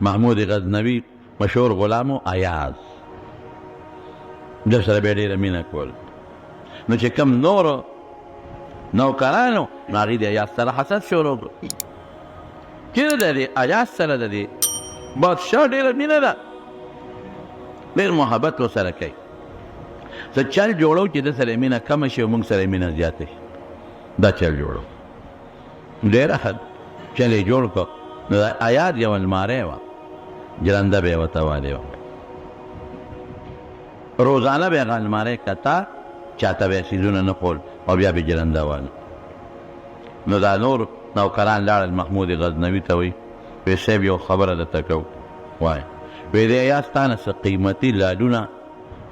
محمود غزنوي مشهور غلامو ایاز د سره به ډېره مینه کول. نو چې کوم نورو نوکرانو نو هغوی د ایاز سره حسد شروع کړو چې د دې ایاز سره د دې بادشاه ډېره مینه ده، ډېر محبت ورسره کوي. څه چل جوړو چې د سره مینه کمه شي او موږ سره مینه زیاته شي، دا چل جوړو. ډېره ښه چل یې جوړ کړو. نو د ایاز یوه المارۍ وه، جرنده به یې ورته والې وه. روزانه به یې هغه المارۍ کته، چاته به یې څیزونه نه خول او بیا به یې جرنده واله. نو دا نور نوکران لاړل محمود غزنوي ته وایي وایي صاحب یو خبره درته کوو. وایه وایي د ایاز تا نه څه قیمتي لالونه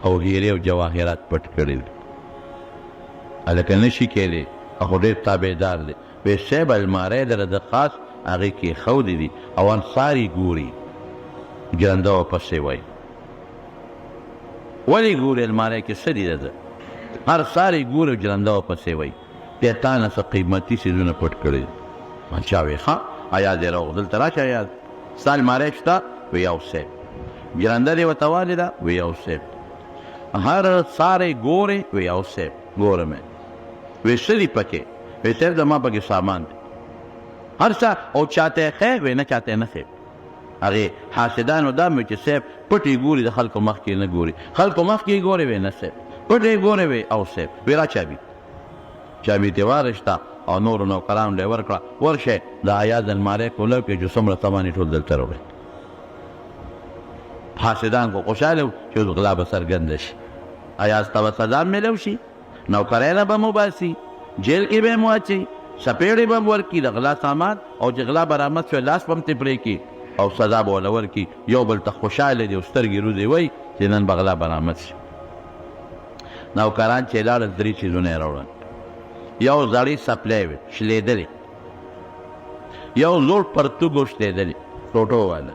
او هیرې او جواهرات پټ کړي دي، هلکه نه شي کیدی، خو ډېر تابعدار دی. وایي صاحب المارۍ دله د خاص هغې کې ایښودې دي او انصار یې ګوري. جرنده ورپسې وایي ولې ګورې المارۍ کې څه دي ده؟ هر سار یې ګوري او جرنده ورپسې وایي بیا تا نه څه قیمتي څیزونه پټ کړي دي. باچا وایي ښه ایاز یې راوغ دلته راشه ایاز ستا المارۍ شته؟ وایي یو صاحب. جرنده دې ورته والې ده؟ وایي یو صاحب. هر سار یې ګورې؟ وایي یو صاحب ګورم یې. وایي څه دي پکې؟ وایي صاحب زما پکې سامان دی. هر څه او چاته یې ښې؟ وایي نه چاته یې نه ښې. هغې حاسدانو دا مې چې صاحب پټ یې ګوري د خلکو مخ کې نه ګوري، خلکو مخ کې یې ګوري؟ وایي نه صاحب. پټ یې ګوري؟ وایي او صاحب. وایي را چابي چابي ترې واخېسته او نورو نوکرانو له یې ورکړه، ورشئ د ایاز المارۍ کولو کې چې څومره سامان یې ټول دلته راوړئ. حاسدان خو خوشحاله وو چې اوس غلا به څرګنده شي، ایاز ته به سزا میلو شي، نوکرۍ نه به مو باسي، جیل کې به یې واچوي، څپېړې به م ورکړي د غلا سامان، او چې غلا برآمد شوی لاس به م ترې پرې کړي او سزا به ورله ورکړي. یو بل ته خوشحاله دي او سترګې روزې وایي چې نن به غلا برآمد شي. نوکران چې لاړل 3 څیزونه یې راوړل. یو زړې څپلۍ وې شلېدلې، یو زوړ پرتوګ و شلېدلې ټوټو واله،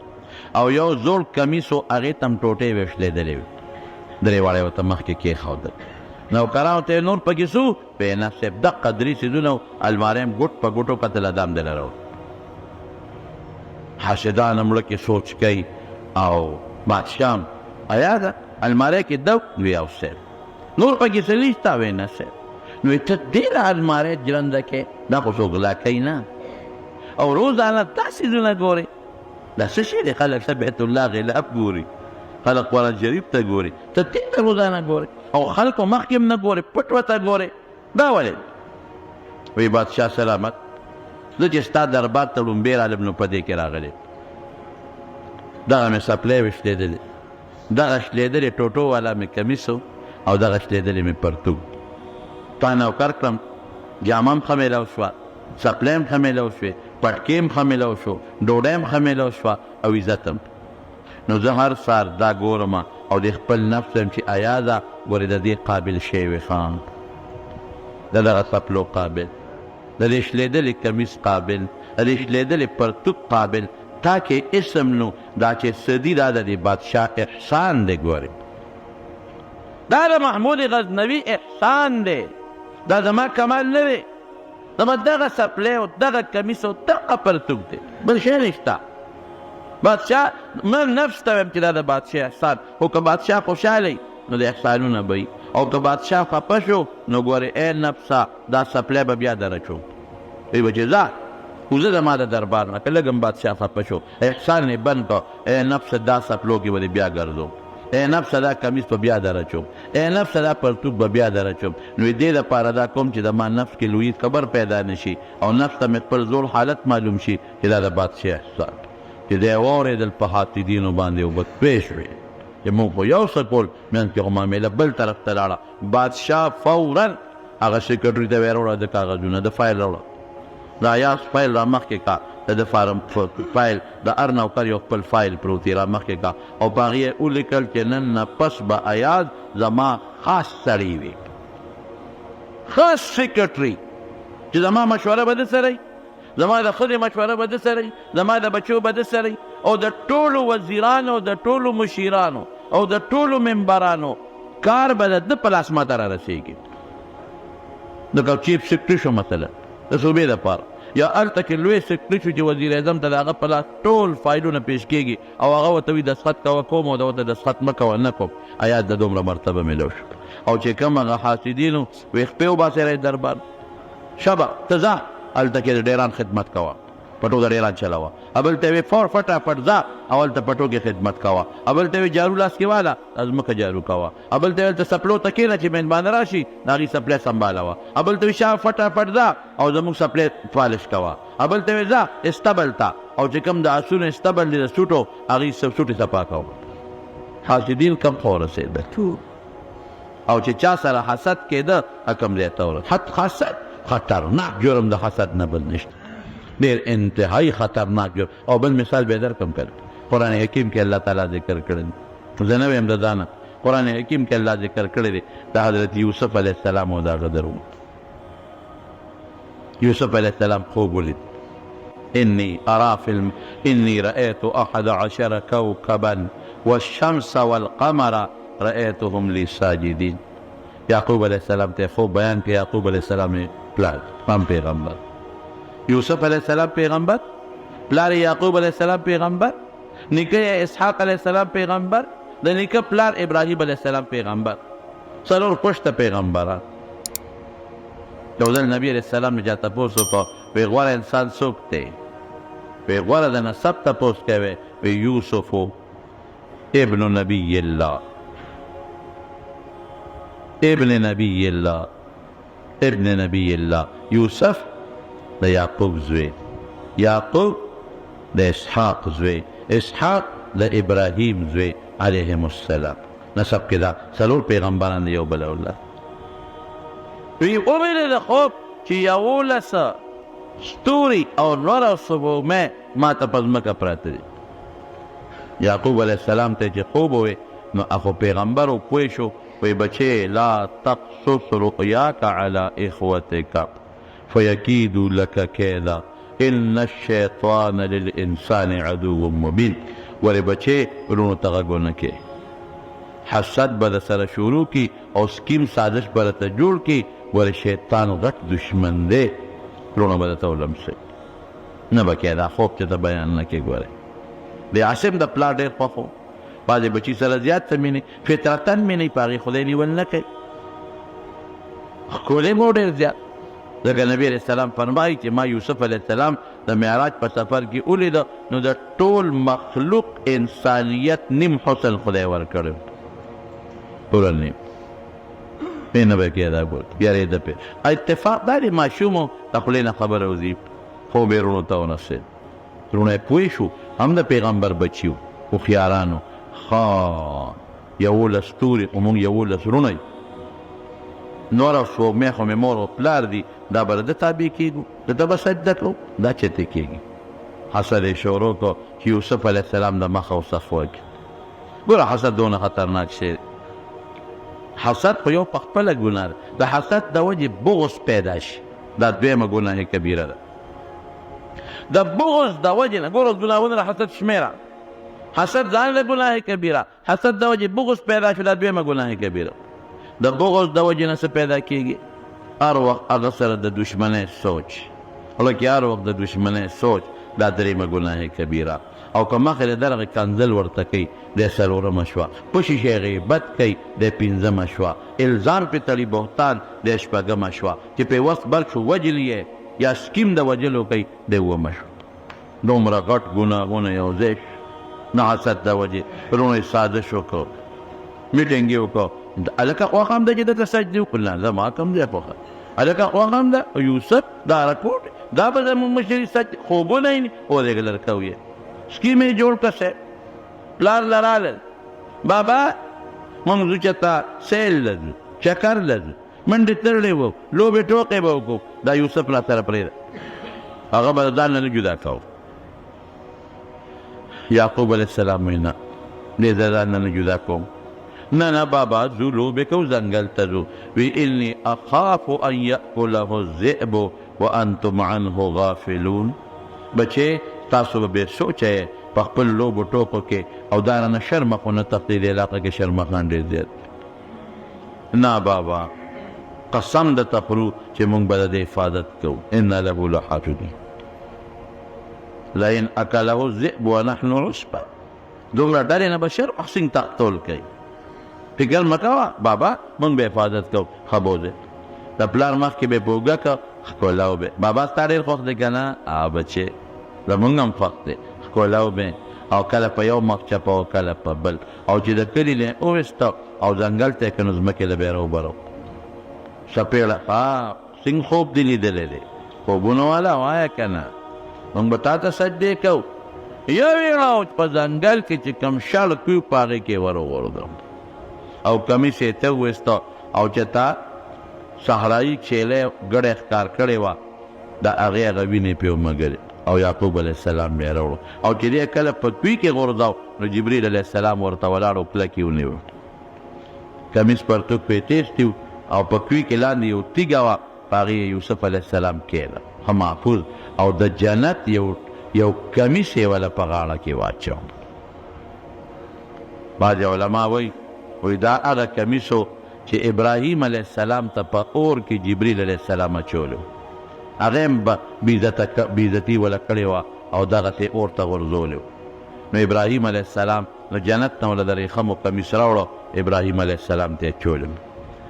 او یو زوړ کمیس و هغې ته م ټوټې وې شلېدلې وې. 3 واړه یې ورته مخکې کېښودل. نوکرانو ته یې نور پکې څه وو؟ وایي نه صاحب دقه 3 څیزونه و، المارۍ م ګوټ په ګوټو کتله دا م دله راوړل. حاسدان هم مړه کې سوچ کوي او بادشاه هم ایازه المارۍ کې دو؟ وایي او صاحب. نور پکې څه نشته؟ وایي نه صاحب. نو ته ډېره المارۍ جرنده کې، دا خو څوک غلا کوي نه، او روزانه دا څیزونه ګورې، دا څه شی دی؟ خلک ته بیت الله غلاف ګوري، خلک قرآن شریف ته ګوري، ته دې ته روزانه ګورې او خلکو مخکې هم نه ګورې، پټ ورته ګورې، دا ولې؟ وایي بادشاه سلامت، زه چې ستا دربار ته لومبې رالم نو په دې کې راغلی، دغه مې څپلۍ وې شلېدلې، دغه شلېدلې ټوټو والا مې کمیس و او دغه شلېدلې مې پرتوګ. تا نوکر کړم، جامه م ښه میلاو شوه، څپلۍ م ښه میلاو شوې، پټکې م ښه میلاو شو، ډوډۍ م ښه میلاو شوه او عزت م. نو زه هر سهار دا ګورم او د خپل نفس یم چې ایازه ګورې د دې قابل شوې خان، د دغه څپلو قابل، د دې شلېدلې کمیس قابل، د دې شلېدلې پرتوګ قابل. تا کې اسم نو دا چې څه دي دا د دې بادشاه احسان دی. ګورې دا د محمود غزنوي احسان دی، دا زما کمال نه دی، زما دغه څپلۍ او دغه کمیس او دغه پرتوګ دی، بل شی نشته. بادشاه من نفس ته وایم چې دا د بادشاه احسان، خو که بادشاه خوشحاله وي نو د احسانونه به وي، او که بادشاه خفه شو نو ګورې ای نفسه دا څپلۍ به بیا در اچوم. وایي به چې ځه وزه زما د دربار نه، که لږ هم بادشاه خفه شو احسان یې بند کړه، ای نفسه دا څپلو کې به دې بیا ګرځوم، ای نفسه دا کمیس به بیا در اچوم، ای نفسه دا پرتوګ به بیا در اچوم. نو دې دپاره دا کوم چې زما نفس کې لویید خبر پیدا نه شي او نفس ته مې خپل زوړ حالت معلوم شي چې دا د بادشاه احسان چې دی واورېدل په حاسدینو باندې اوبه توی شوې چې موږ خو یو څه کول، منځ کې خو معامله بل طرف ته لاړه. بادشاه فورا هغه سیکرټري ته ویې راوړه د کاغذونه، د فایل راوړه، د ایاز فایل را مخکې کا، د فارم فایل د هر نوکر یو خپل فایل پروت یې را مخکې کا، او په هغې یې ولیکل چې نن نه پس به ایاز زما خاص سړی وي، خاص سیکرټري، چې زما مشوره به ده سره وي، زما د ښځې مشوره به ده سره وي، زما د بچو به ده سره وي، او د ټولو وزیرانو، د ټولو مشیرانو او د ټولو ممبرانو کار به د ده په لاس ماته را رسېږي. لکه چیف سیکرټري شو مثلا د صوبې دپاره، یا هلته کې لوی سیکرټري شو چې وزیر اعظم ته د هغه په لاس ټول فایلونه پیش کېږي او هغه ورته وي دستخط کوه کوم او ورته دستخط مه کوه نه کوم آیات د دومره مرتبه میلو شو او چې کوم هغه حاسدینو وی خپې وباسئ رئیس دربار شبه ته ځه هلته کې د ډیران خدمت کوه پټو د ډیران چلاوه ابل ته وی فور فټافټ ځه او هلته پټو کې خدمت کوه ابل ته وی جارو لاس کې واله ځمکه جارو کوه ابل ته هلته سپلو ته کښېنه چې مهربانه راشي د هغې سپلی سنبالوه ابل ته وی شا فټافټ ځه او زموږ سپلی پالش کوه ابل ته وی ځه استبل ته او چې کوم د اسونو استبل دی د سوټو هغې سوټې صفا کوه حاسدین کم خو ورسېدل او چې چا سره حسد کېده کم ځای ته ورسېد حسد خطرناک جرم د حسد نه بل نشته ډېر انتهایی خطرناک جرم او بل مثال به درکړم کړی قرآن حکیم کې الله تعالی ذکر کړی دی زه نه ویم د دا نه قرآن حکیم کې الله ذکر کړی دی د حضرت یوسف علیه السلام او د هغه درون یوسف علیه السلام خوب ولید إني رأيت 11 كوكبا والشمس والقمر رأيتهم لي ساجدين یعقوب علیہ السلام ته خوب بیان کې یعقوب علیہ السلام پلار هم پیغمبر یوسف علیہ السلام پیغمبر پلار یعقوب علیہ السلام پیغمبر نیکه اسحاق علیہ السلام پیغمبر د نیکه پلار ابراهیم علیہ السلام پیغمبر څلور پشته پیغمبران یو ځل نبی علیہ السلام نه چا تپوس وکړو وی غوره انسان څوک دی وی غوره د نسب تپوس کوي وی یوسف ابن نبی الله ابن نبی الله ابن نبی الله یوسف د یعقوب زوی یعقوب د اسحاق زوی اسحاق د ابراهیم زوی علیهم السلام نسب کې دا څلور پیغمبران دی یو بل اولاد وی وویل د خوب چې یولسه ستوري او نور او سپوږمۍ ما ته په ځمکه پراته دي یعقوب علیه السلام ته چې خوب ووی نو اخو پیغمبر و پوه شو وی بچه لا تقصص رؤیاک علی اخوتک فیکیدو لک کیدا ان الشیطان للانسان عدو مبین ولی بچه ورونو ته غږ ونه کې حسد به د سره شروع کی او سکیم سازش به درته جوړ کی ولی شیطان غټ دشمن دی ورونو به درته ولمسوي نه به کې دا خوب چې ته بیان نه کې ګورې د عاصم د پلار ډېر خوښ و بعضې بچي سره زیات څه مینې فطرتا مینې په هغې خدای نیول نه کوي ښکلی مو ډېر زیات ځکه نبي علیه السلام فرمایي چې ما یوسف علیه السلام د معراج په سفر کې ولیده نو د ټول مخلوق انسانیت نیم حسن خدای ورکړی پوره نیم پې نه به کې دا ګور بیارېده پې اتفاق دا د ماشومو د خولې نه خبره وځي خوب یې رونو ته ونسېد رونه یې پوه شو هم د پیغمبر بچي وو هوښیارانو ښه یولس ستوري خو موږ یولس رونه یو نور او سپوږمۍ خو مې مور او پلار دي دا به د تابع کېږو د ده به سجده کوو دا چېرته کېږي حسد یې شروع کړو چې یوسف علیه السلام د مخه وصف وکړي ګوره حسد دونه خطرناک شی حسد خو یو په خپله ګناه ده د حسد د وجې بغض پیدا شي دا دویمه ګناه کبیره ده د بغض د وجې نه ګوره ګناهونه د حسد شمېره حسد ځان له ګناه کبیره حسد د وجې بغض پیدا شو دا دویمه ګناه کبیره د بغض د وجې نه څه پیدا کېږي هر وخت هغه سره د دشمنۍ سوچ هلکې هر وخت د دشمنۍ سوچ دا دریمه ګناه کبیره او که مخکې د دغه کنځل ورته کوي د څلورمه شوه په شیشې غیبت کوي د پنځمه شوه الزام پې تړي بهتان د شپږمه شوه چې په وخت بل شو وجل یې یا سکیم د وجلو کوي د اوومه شوه دومره غټ ګناهونه یو ځای نه حسد د وجې رونه یې سازش وکړو میټینګ یې وکړو هلکه خوښ هم ده چې دته سجدې وکړو نه زما کم دی خوښه هلکه خوښ هم ده یوسف دا رپورټ دا به زموږ مشري سجد خوبونه یې ودېږه لرکو یې سکیم یې جوړ کړه صاحب پلار له رالل بابا موږ ځو چېرته سیل له ځو چکر له ځو منډې تړلې وو لوبې ټوقې به وکړو دا یوسف را سره پرېږده هغه به د ځان نه جدا کوو یعقوب علیه السلام وایي نه دې د ځان نه جدا کوم نه نه بابا ځو لوبې کوو ځنګل ته ځو وی اني اخاف ان یأکله الذئب وانتم عنه غافلون بچې تاسو به بې سوچه یې په خپل لوبو ټوکو کې او دا رانه شرمه خو نه تښتي د علاقه کې شرمخان ډېر زیات نه بابا قسم درته خورو چې موږ به د دې حفاظت کوو انا له لحافظون لئن اکله الذئب ونحن عصبه. دومره ډلې نه به شر محسن تقتل کوي. فکر مه کوه بابا موږ به حفاظت کوو. ښه بوځې د پلار مخکې به یې په اوږه که ښکلاو به بابا ستا ډېر خوښ دی که نه؟ بچې زمونږ هم خوښ دی. ښکلاو به او کله په یو مخ چپه او کله په بل، او چې د کلي نه یې وویسته او ځنګل ته یې که نو ځمکې له به یې راوبرو. څپېړه څنګه خوب دې لیدلی دی؟ خوبونه والا وایه که نه؟ موږ به تا ته سجدې کوو. یو یې راو په ځنګل کې چې کوم شړ کوي په هغې کې یې ور وغورځوم او کمیس یې ته وویسته او چې تا صحرایي چیلی ګړی ښکار کړې وه د هغې هغه وینې پې ومږلې او یعقوب علیه السلام بیا راوړو او چې دی کله په کوي کې غورځاو نو جبریل علیه السلام ورته ولاړ او کلک یې ونیو. کمیس پرتوک پې تیستی او په کوي کې لاندې یو تیږه وه په هغې یوسف علیه السلام کېده ښه محفوظ او د جنت یو کمیس یې وله په غاړه کې واچو. بعضې علما وایي دا هغه کمیس و چې ابراهیم علیه السلام ته په اور کې جبریل علیه السلام اچولی و. هغه هم بېعزتي وله کړې وه او دغسې اور ته غورځولی و. نو ابراهیم علیه السلام نو جنت نه وله د ریخمو کمیس راوړو ابراهیم علیه السلام ته یې اچولی.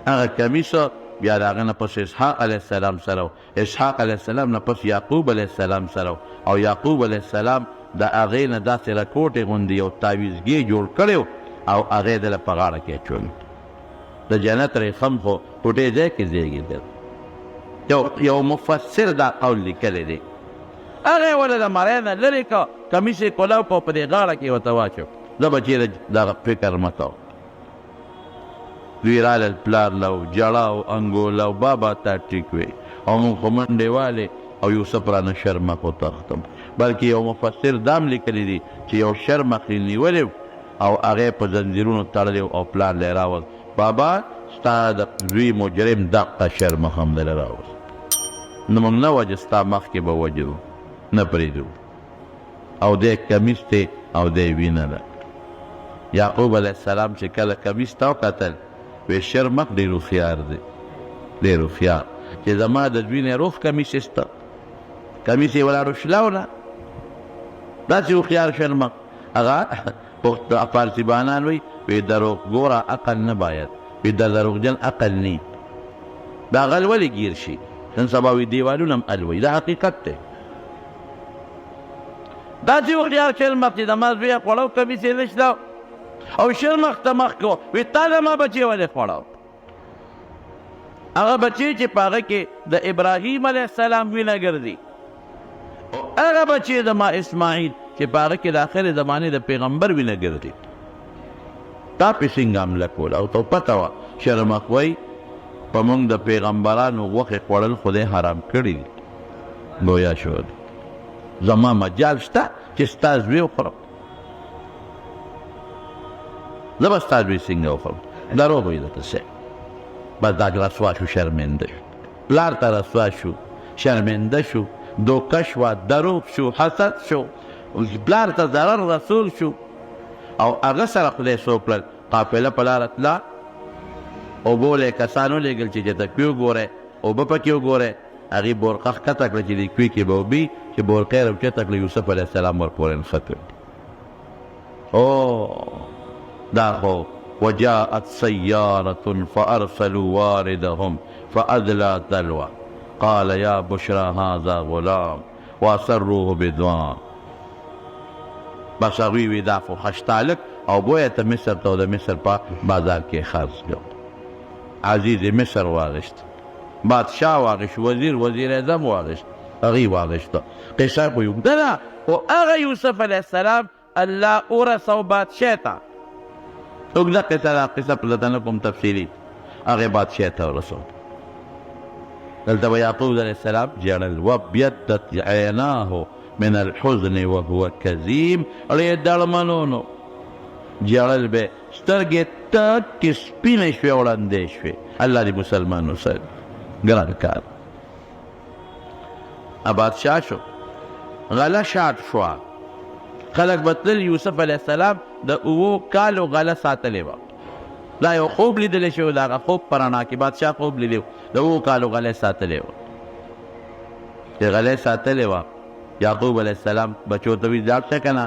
هغه کمیس بیا د هغه نه پس اسحاق علیه السلام سره و. اسحاق علیه السلام نه پس یعقوب علیه السلام سره و. او یعقوب علیه السلام د هغې نه داسې رکوټې غوندې یو تاویزګی جوړ کړی و او هغې دله په غاړه کې اچولی. د جنت ریخم خو ټوټې ځای کې زیږېدل. یو مفسر دا قول لیکلی دی. هغې ولې د مرۍ نه لرې که کمیس یې کولو په دې غاړه کې ورته واچو. زه به چېرې دغه فکر مه کوم. دوی رالل پلار له و جړه او انګوله او بابا تا ټیک وې او مونږ خو منډې والې او یوسف رانه شرمخ وتښتم. بلکې یو مفسر دام لیکلی دی چې یو شرمخ یې نیولی او هغې په زنځیرونو تړلی او پلار لی راوست. بابا ستا د زوی مجرم دقه شرمخ هم دله راوست. نو موږ نه وجه ستا مخکې به وجرو نه پرېږدو. او دی کمیس دی او دی وینه ده. یعقوب علیه السلام چې کله کمیس ته وکتل وی شرمخ ډېر هوښیار دی ډېر هوښیار چې زما د دوی نه روغ کمیس ایسته کمیس یې ولاړو شلاونه داسې هوښیار شرمخ. هغه فارسیبانان وی دروغ ګوره عقل نه باید وی د دروغجن عقل نی. دا غل ولې ګیر شي نن سبا وی دیوالونه هم ال وی دا حقیقت دی. داسې هوښیار شرمخ چې زما زوی یې خوړو کمیس یې نشته او شرمخ ته مخ کو وی تا د ما بچې ولې خوړو. هغه بچې چې په هغه کې د ابراهیم علیه السلام وینه ګرځي او هغه بچې د ما اسماعیل چې په هغه کې د آخرې زمانې د پیغمبر وینه ګرځي. تا پې څنګه حمله کوله او ته پته وه شرمخ وایي په موږ د پیغمبرانو غوښې خوړل خدای حرام کړي دي. گویا شو زما مجال شته چې ستا زوی وخورم. زه به ستا زوی څنګه وخورم؟ دروغ وایي درته صاحب. بس دا رسوا شو شرمنده شو. پلار ته رسوا شو شرمنده شو دوکه شوه دروغ شو حسد شو پلار ته ضرر رسول شو او هغه سره خدای څه وکړل قافله په لاره تله اوبو له یې کسان ولېږل چې جتکوي وګورئ اوبه پکې وګورئ. هغې بورقه ښکته کړه چې د کوي کې به اوبي چې بورقه یې راوچته کړه یوسف علیه السلام ورپورې نښته. دا خو وجاءت سيارة فأرسلوا واردهم فأدلى دلوه قال يا بشرى هذا غلام وأسروه بدعاء. بس هغوی وی دا خو خشتالک او بویه ته مصر ته د مصر په بازار کې خرڅ کړو. عزیز مصر واغشت بادشاه واغشت وزیر اعظم واغشت هغوی واغشته. قصه خو اوږده ده خو هغه یوسف علیه السلام الله ورسو بادشاه ته اوږده قصه ده قصه په دلته نه کوم تفصیلي هغې بادشاه ته ورسو. دلته به یعقوب علیه السلام ژړل وابیضت عیناه من الحزن وهو کظیم. ړې دړمنونو ژړل به سترګې تکې سپینې شوې وړاندې شوې. الله دې مسلمانو سره ګران کار. بادشاه شو غله شاټ شوه. خلک به تلل یوسف علیه السلام د 7 کالو غله ساتلې وه. دا یو خوب لیدلی شوی د هغه خوب په رڼا کې بادشاه خوب لیدلی و د 7 کالو غلې ساتلې وه. چې غلې ساتلې وه یعقوب علیہ السلام بچو ته وی ځاړ شه کنه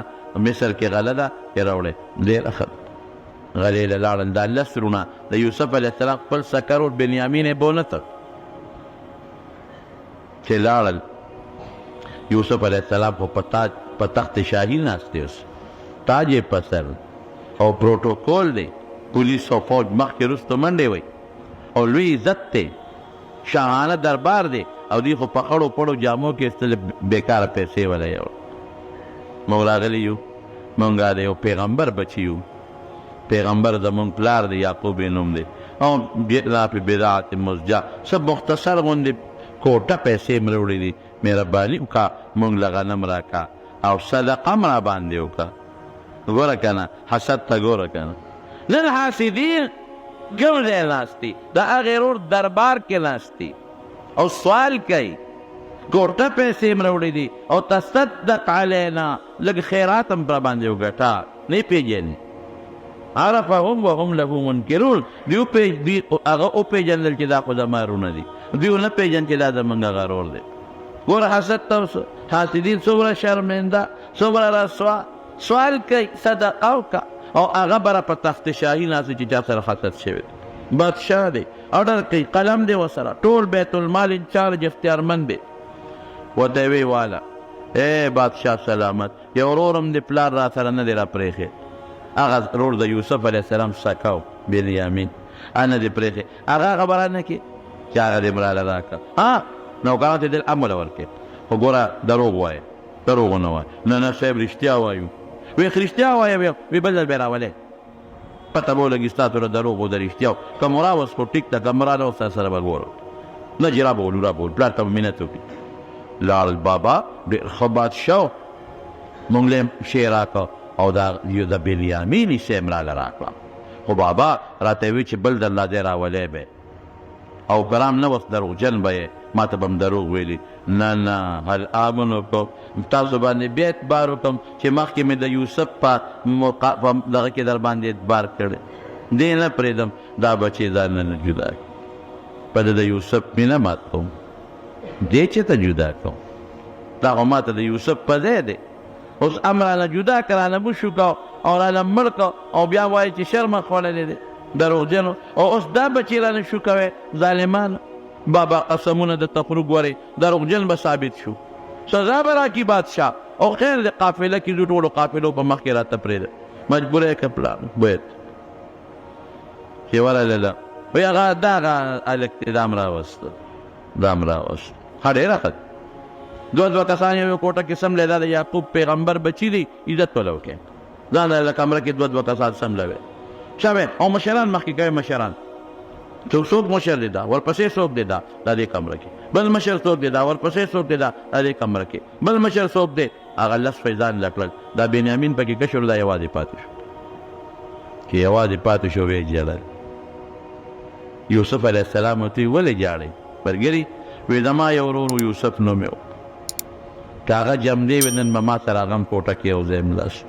مصر کې غله ده یې راوړې ډېره ښه غلې له لاړل دا لس وروڼه د یوسف علیه السلام خپل سکر و بنیامین یې بونه تړ چې لاړل یوسف علیه السلام خو په تخت شاهي ناست دی اوس تاج یې په سر او پروټوکول دی پولیس او فوج مخکې وروسته منډې وی او لوی عزت دی شاهانه دربار دی او دوی خو په خړو پړو جامو کې ایستلې بېکاره پیسې وله یوړ موږ راغلي یو موږ د یو پیغمبر بچي یو پیغمبر زمونږ پلار دی یعقوب یې نوم دی او بیا په بدعت مزجه څه مختصر غوندې کوټه پیسې مې راوړې دي مهرباني وکړه موږ له غنم راکړه او صدقه م را باندې وکړه ګوره که نه حسد ته ګوره که نه نن حاسدین کوم ځای ناست دي د هغې ورور دربار کې ناست دي او سوال کوي کوټه پیسې م راوړې دي او تصدق علینا لږ خیرات هم را باندې وګټه نه یې پېژنې عرفهم وهم له منکرون دوی هغه وپېژندل چې دا خو زما وروڼه دي دوی ونه پېژند چې دا زموږ هغه ورور دی ګوره حسد ته حاسدین څومره شرمنده څومره رسوا سوال کوي صدقه وکړه او هغه به را په تخت شاهي ناست چې چا سره حسد شوی دی بادشاه دی اډر کوي قلم دی ورسره ټول بیت المال انچارج اختیارمند دی ورته یې ویې واله ای بادشاه سلامت یو ورور هم د پلار را سره نه دی را پرېښی هغه ورور د یوسف علیه السلام سکه و بنیامین نه دی پرېښی هغه خبره نه کړي چې هغه دې مراله راکړه نوکرانو ته دې امر ورکړي خو ګوره دروغ وایه دروغ ونه وایه نه صاحب رښتیا وایو وی رښتیا وایه وی بل ځل بیا راولې پته به ولګي ستا سره دروغ و د رښتیا که مو راوست خو ټیک ده که مو راله ستا سره به ګورو نه چې رابولو رابولو پلار ته به منت وکړي لاړل بابا ډېر ښه بادشاه و مونږ له یې شی راکړه او د بنیامین حصه یې مراله راکړه خو بابا راته وی چې بل درله ځای راولې به او ګرام نه وس دروغجن به یې ما ته به هم دروغ ویلي نه هل آمن وکړم تاسو باندې بیا اعتبار وکړم چې مخکې مې د یوسف په دغه کې در باندې اعتبار کړی دې نه پرېږدم دا بچې ځان نه جدا کړي په د یوسف مینه مات کوم دې چې ته جدا کوم دا خو ما ته د یوسف په ځای دی اوس هم رانه جدا کړه رانه بوشو کړه او رانه مړ کړه او بیا وایي چې شرمه خوړلی دی دروغجنو او اوس دا بچې رانه شو کوی ظالمانو بابا قسمونه د تخرج ګورې دروغجن به ثابت شو سزا به راکړي بادشاه او خیر د قافله کې دوی ټولو قافلو په مخ کې راته پرېږده مجبوره یې کړه پلار باید چې ورغله وایي هغه دغه هلک دام راوسته ښه ډېره ښه دوه کسان یو کوټه کې سملی دا د یعقوب پیغمبر بچي دی عزت وله وکړي ځان له کمره کې دوه کسان سملوي شابه او مشران مخکې کوي مشران څوک مشر دی دا ورپسې څوک دی دا دې کمره کې بل مشر څوک دی دا ورپسې څوک دی دا دې کمره کې بل مشر څوک دی هغه لس فیضان لکړل دا بنیامین پکې کشر دا یوازې پاتې شو چې یوازې پاتې شو ویې ژړل یوسف علیه السلام ورته ویل ولې ژاړئ ملګري وی زما یو ورور یوسف نوم یې و که هغه جمدې وي نن به ما سره هغه هم کوټه کې یو ځای ملا شو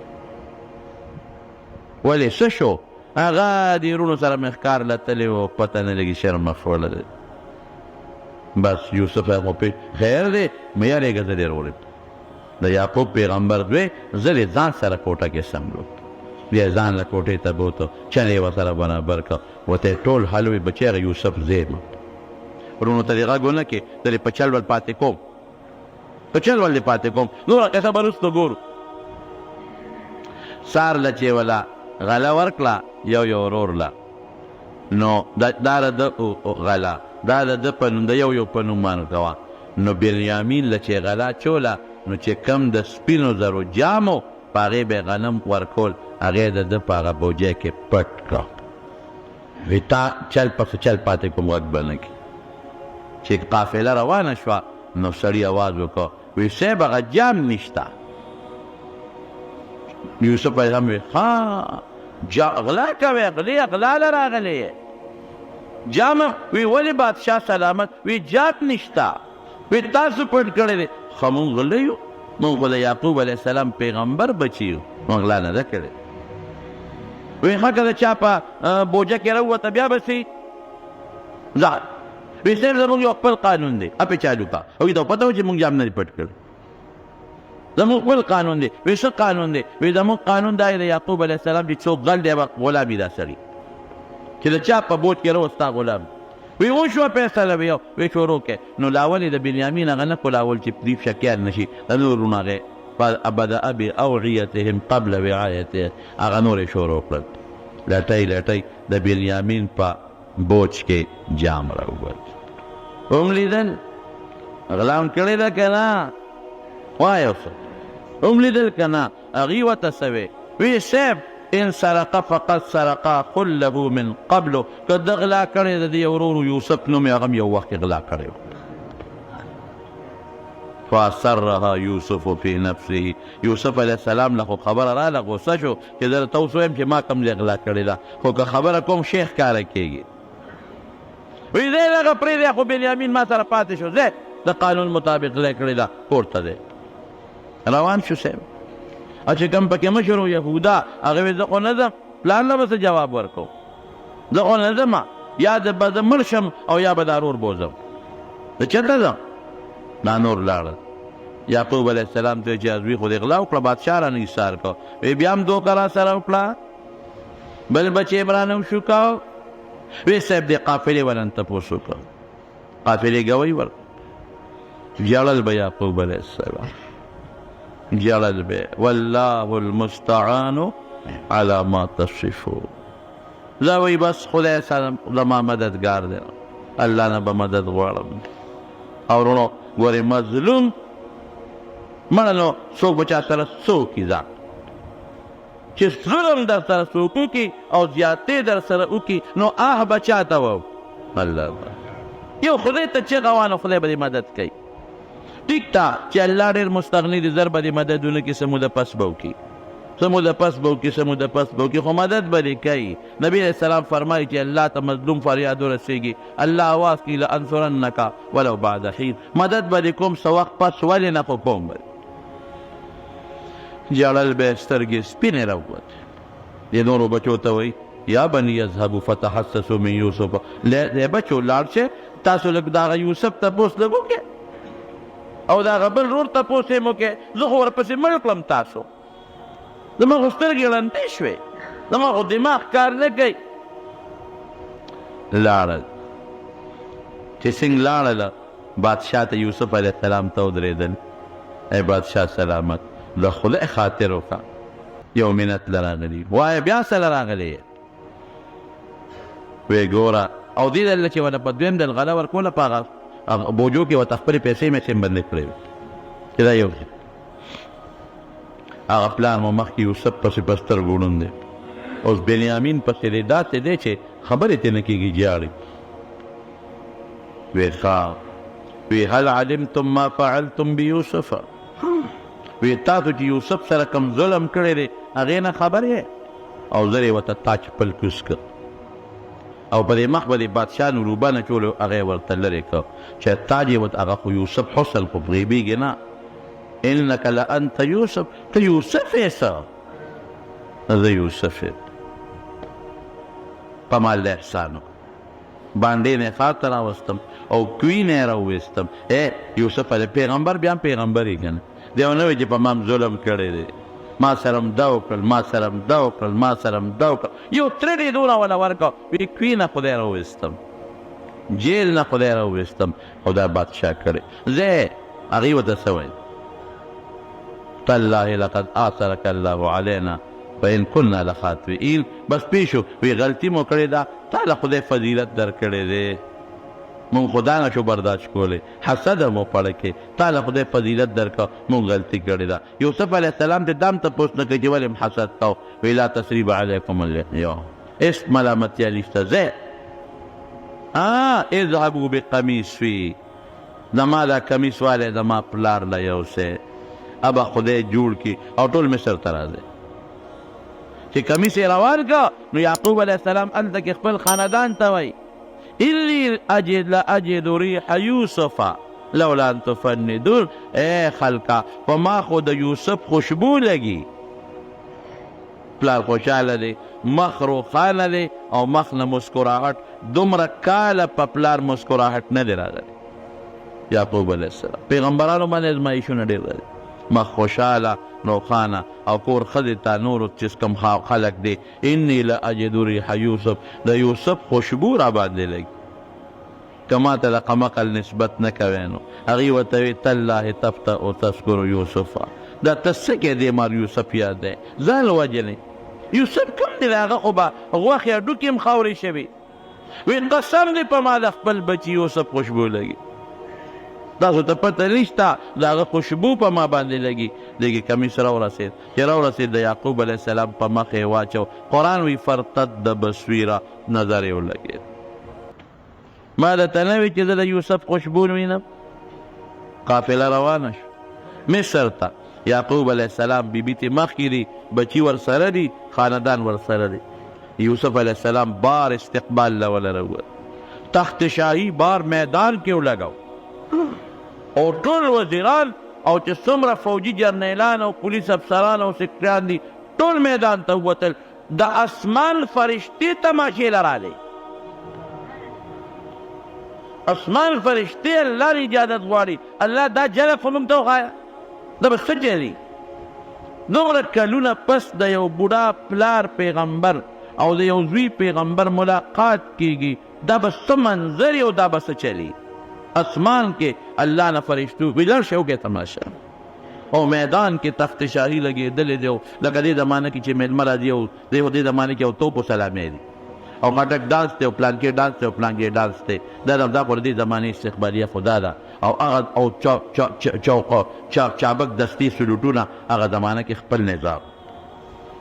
ولې څه شو هغه د وروڼو سره مې ښکار لتلی و پته نه لګي شرم مخ وړلی بس یوسف هغه خیر دی مه یارېږه زه ډېر وریم د یعقوب پیغمبر دوی زه دې ځان سره کوټه کې سملو بیا ځان له کوټې ته بوته چن یې ورسره برابر کړه ورته یې ټول حل وي بچی هغه یوسف زیمه وروڼو ته دې غږ ونه کړې زه دې په چل ول پاتې کوم په چل ول دې پاتې کوم نوره قصه به وروسته ګورو سار له چې وله غله ورکړه یو ورور له نو دا د غله دا د ده په نوم د یو په نوم باندې کوه نو بنیامین له چې غله چوله نو چې کم د سپینو زرو جامو په هغې به یې غنم ورکول هغې د ده په هغه بوجۍ کې پټ کړه وی تا چل پسې چل پاتې کوم غږ به نه کړي چې قافله روانه شوه نو سړي اواز وکړه وی صاحب هغه جام نشته یوسف علیه السلام وی غلا کوې غلا له راغلی یې جام وی ولې بادشاه سلامت وی جات نشته وی تاسو پټ کړی دی ښه مونږ غله یو مونږ خو د یعقوب علیه السلام پیغمبر بچي یو مونږ غلا نه ده کړې وی ښه که د چا په بوجه کې راووته بیا به سي ځه وی صاحب زمونږ یو خپل قانون دی اپې چالو کا او دا پته و چې مونږ جام نه دی پټ کړی زموږ خپل قانون دی. وایي څه قانون دی؟ وایي زموږ قانون دا دی د یعقوب علیه السلام چې څوک غل دی به غلام وي دا سړي چې د چا په بوټ کې رو ستا غلام. وی وشوه فیصله وی وی شروع کې نو لاول د بنیامین هغه نه کول اول چې پریف شکیان نشي د نورو نه هغې بدأ بأوعیتهم قبل وعایته هغه نور یې شروع کړل لټۍ لټۍ د بنیامین په بوچ کې جام راووت. هم لیدل غلام کړی ده که نه؟ وایه څه هم لیدل که نه؟ هغې ورته څه وی وی صاحب ان سرق فقد سرقا كله من قبل که ده غلا کړی د دې ورور یوسف نوم یې هغه هم یو وخت غلا کړی فاصرها یوسف فی نفسه. یوسف علیه السلام له خو خبره راله غصه شو چې زه درته اوس وایم چې ما کوم ځای غلا کړې ده خو که خبره کوم شیخ کاره کېږي. وایي دی دغه پرېږدی خو بنیامین ما سره پاتې شو دی د قانون مطابق ځای کړې ده پورته دی. روان شو صاحب او چې کوم پکې مشر و یهودا هغه وایي زه خو نه ځم پلار له به څه جواب ورکوم زه خو نه ځم یا به زه مړ شم او یا به دا رور بوځم زه چېرته ځم. دا نور لاړل. یعقوب علیه السلام ته چې ازوی خو دې غلا وکړه بادشاه رانه ایثار کو وی بیا هم دوکه را سره وکړه بل بچې به رانه وشو کو. وی صاحب دې قافلې ولن تپوس وکړه قافلې ګوی ورکړه. ژړل به یعقوب علیه السلام ژړل به والله المستعان على ما تصفون. زه وی بس خدای سره زما مددګار دی الله نه به مدد غواړم. او ورونو ګورې مظلوم مړه نو څوک به چا سره څه وکړي ځان چې ظلم در سره څوک وکړي او زیاتې در سره وکړي نو آه به چا ته وو الله یو خدای ته چغه وانه خدای به دې مدد کوي. ټیک ده چې الله ډېر مستغني دی زر به دې مدد ونه کړي څه موده پس به وکړي څه موده پس به وکړي څه موده پس به وکړي خو مدد به دې کوي. نبي علیه السلام فرمایي چې الله ته مظلوم فریاد ورسېږي الله آواز کوي لانصرنک ولو بعد حین مدد به دې کوم څه وخت پس ولې نه خو کوم به ژړل به یې سترګې سپینې راووتې. دې نورو بچو ته وایي یا بني اذهبوا فتحسسوا من یوسف دی بچو لاړ شئ تاسو لږ د هغه یوسف تپوس لږ وکړئ او د هغه بل رور تپوس یې م وکړئ زه خو ورپسې مړ کړم تاسو زما خو سترګې ړندې شوې زما خو دماغ کار نه کوي. لاړل چې څنګه لاړله بادشاه ته یوسف علیه السلام ته ودرېدل ای بادشاه سلامت د خدای خاطر وکړه یو منت له راغلي وایه بیا څه له راغلی یې ویې ګوره او دې ځل چې ونه په دویم ځل غله ورکوله په هغه بوجو کې ورته خپلې پیسې مې سیم بندې کړې وې چې دا یو هغه پلان مو مخکې یوسف پسې په سترګو ړوند دی اوس بنیامین پسې دی داسې دی چې خبرې ترې نه کېږي جاړي. وی ښه وی هل علمتم ما فعلتم بیوسف وی تاسو چې یوسف سره کوم ظلم کړی دی هغې نه خبر یې او زر یې ورته تاج خپل کوز کړ او په دې مخ به د بادشاه نوروبه نه چولو هغه یې ورته لرې کړ چې تاج یې ورته هغه خو یوسف حسن خو غیبېږي نه انک لانت یوسف ته یوسف یې څه زه یوسف یم په ما له احسان وکړه باندې نه ښار ته راوستم او کوینه یې راوویستم یوسف علیه پیغمبر بیا هم پیغمبر یې که نه دی ونه وایي چې په ما هم ظلم کړی دی ما سره هم دا وکړل ما سره هم دا وکړل ما سره هم دا وکړل یو تره دې دونه ونه ورکړه وایي کوینه خدای راوویستم جیل نه خدای راوویستم او دا بادشاه کړی زه هغې ورته څه وایي تالله لقد آثرك الله علينا فإن كنا لخاطئين بس پیشو وی غلطی مو کړې ده تا له خدای فضیلت درکړی دی مونږ خدا نه شو برداشت کولی حسد مو پړه کې تا له خدای فضیلت درکړه مونږ غلطي کړې ده. یوسف علیه السلام ته دام تپوس نه کوي چې ولې حسد کوو وی لا تثریب علیکم اليوم هېڅ ملامتیا نشته ځئ اذهبوا بقمیصی زما دا کمیس والی زما پلار له یوسئ ابا خدای جوړ کړي او ټول مصر ته راځئ چې کمیس یې روان کړه نو یعقوب علیه السلام هلته کې خپل خاندان ته وایي انی لاجد ریح یوسف لولا ان تفندون ای خلکه په ما خو د یوسف خوشبو لګي پلار خوشحاله دی مخ روښانه دی او مخ نه مسکراهټ دومره کاله په پلار مسکراهټ نه دی راغلی یعقوب علیه السلام پیغمبرانو باندې ازمایښونه ډېر راځي مخ خوشحاله روښانه او کور ښځې ته نورو چې کوم خلک دی انی لاجد ریح یوسف د یوسف خوشبو را باندې لګي که ما ته د قمقل نسبت نه کوې نو هغې ورته ویې تالله تفتأ تذکر یوسف دا ته څه کې دی مار یوسف یاد دی ځان وجلې یوسف کوم دی د هغه خو به غوښې هډوکې هم خاورې شوي وی قسم دی په ما د خپل بچي یوسف خوشبو لګي تاسو ته پته نشته د هغه خوشبو په ما باندې لګي لږې کمیس راورسېد چې راورسېد د یعقوب علیه السلام په مخ یې واچو قرآن وی فرتد بصیره نظر یې ولګېد ما درته نه وي چې زه د یوسف خوشبو وینم قافله روانه شو مصر ته یعقوب علیه السلام بیبي تې مخکې دي بچي ورسره دي خاندان ورسره دي یوسف علیه السلام بار استقبال له ولره ووت تخت شاهي بار میدان کې ولګاو او ټول وزیران او چې څومره فوجي جرنیلان او پولیس افسران او سکرټریان دي ټول میدان ته ووتل د اسمان فرشتې تماشې له راغلې اسمان فرشتې الله نه اجازت غواړي الله دا جلب خو موږ ته وښایه دا به څه چلي دومره کلونه پس د یو بوډا پلار پیغمبر او د یو زوی پیغمبر ملاقات کیږي دا به څه منظر او دا به څه چلي اسمان کې الله نه فرشتو وی لړ شو کې تماشا او میدان کې تخت شاهي لګېدلې دی لکه دې زمانه کې چې میلمه راځي او دې زمانه کې او توپ و سلامې دي او خټک ډانس دی او پلانکې ډانس دی او پلانکې ډانس دی دا پر دې زمانې استقبالیه خدا ده او هغه او چابک دستي سلوټونه هغه زمانه کې خپل نظام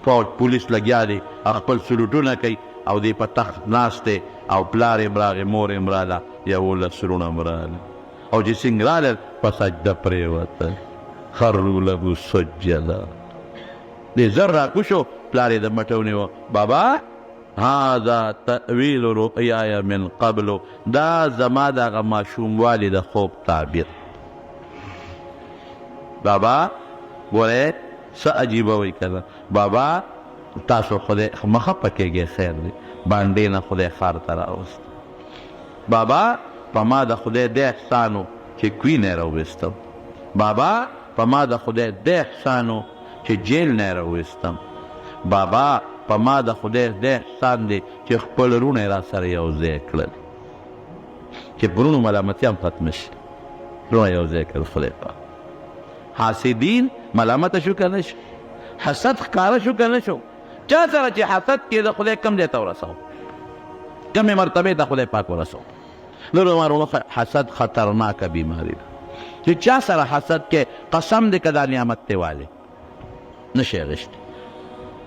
فوج پولیس لګیا دی خپل سلوټونه کوي او دې په تخت ناست دی او پلار یې راغی مور یې راغله 11 سرونه راغله او چې څنګه راغلل په سجده پرېوته خروا له سجدا دې زر راکوشو پلار یې د مټه ونیوه بابا هذا تأویل رؤیای من قبل دا زما دغه ماشوموالي د خوب تعبیر بابا ګورې څه عجیبه وایي که بابا تاسو خدای مخه پکېږئ خیر دی بانډې نه خدای ښار ته راوست بابا په ما د خدای د احسان و چې کوی نه یې راوویستم بابا په ما د خدای د احسان و چې جیل نه یې راوویستم بابا په ما د خدای د احسان دی چې خپل وروڼه یې را سره یو ځای کړل چې په وروڼو ملامتیا هم ختمه شي وروڼه یو ځای کړل خدای پاک حاسدین ملامته شو که نه شو حسد ښکاره شو که نه شو چا سره چې حسد کې د خدای کم ځای ته ورسو کمې مرتبې ته خدای پاک ورسو نور وروڼو حسد خطرناکه بیماري ده چې چا سره حسد کې قسم دې که دا نعمت دی والې نشي اخیستی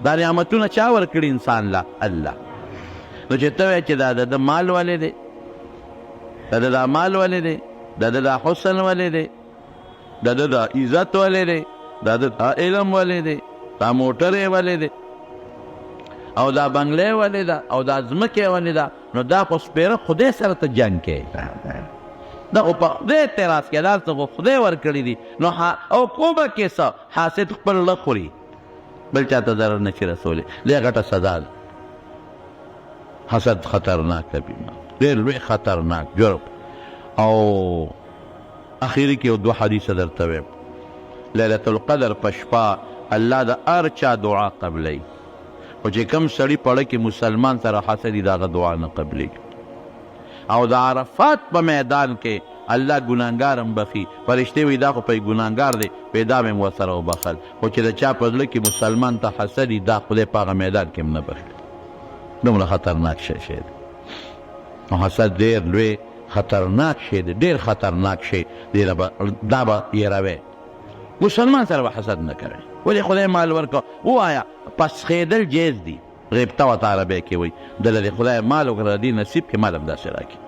دا نعمتونه چا ورکړي انسان له الله نو چې ته وایې چې دا د مال ولې دی دا د مال ولې دی دا د حسن ولې دی دا د عزت ولې دی دا د علم ولې دی دا موټر یې ولې دی او دا بنګلې ولې ده او دا ځمکې ولې ده نو دا خو سپېره خدای سره ته جنګ کوې دا خو په خدای اعتراض کې دا څه خو خدای ورکړي دي نو او کومه کې څه حاسد خپل نه خوري بل چاته ضرر نه شي رسولی لویه غټه سزا ده حسد خطرناکه بیمار ډېر لوی خطرناک جرم او اخیري کې یو 2 حدیثه درته ویم لیلة القدر په شپه الله د هر چا دعا قبلوي خو چې کوم سړي پړه کې مسلمان سره حسد وي د هغه دعا نه قبلېږي او د عرفات په میدان کې الله ګناهګار هم بخي فرشتې وي دا خو پی ګناهګار دی پیدا مې هم ورسره وبخل خو چې د چا په زړه کې مسلمان ته حسد وي دا خدای په هغه میدان کې هم نه بخي دومره خطرناک شی دی نو حسد ډېر لوی خطرناک شی دی ډېر خطرناک شی دی دا به یېروی مسلمان سره به حسد نه کوي ولې خدای مال ورکړه ووایه پسخېدل جیز دي غیبته ورته عربی کې وایي دله د خدای مال ورکړه دې نصیب کې مال هم داسې راکړي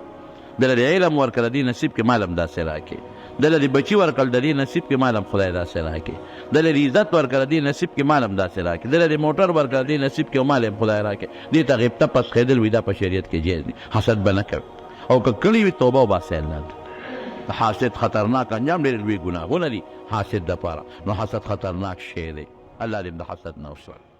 دله د علم ورکړه دې نصیب کې مال هم داسې راکړي دله د بچي ورکړل د دې نصیب کې مال هم خدای داسې راکړي دله د عزت ورکړه دې نصیب کې مال هم داسې راکړي دله د موټر ورکړه دې نصیب کې مال هم خدای راکړي دې ته غیبته پسخېدل وي دا په شریعت کې جیز دي حسد به نه کوي او که کړي وي توبه وباسئ الله حاسد خطرناک انجام ډېر لوی ګناهونه دي حاسد دپاره نو حسد خطرناک شی دی الله دې د حسد نه وساتي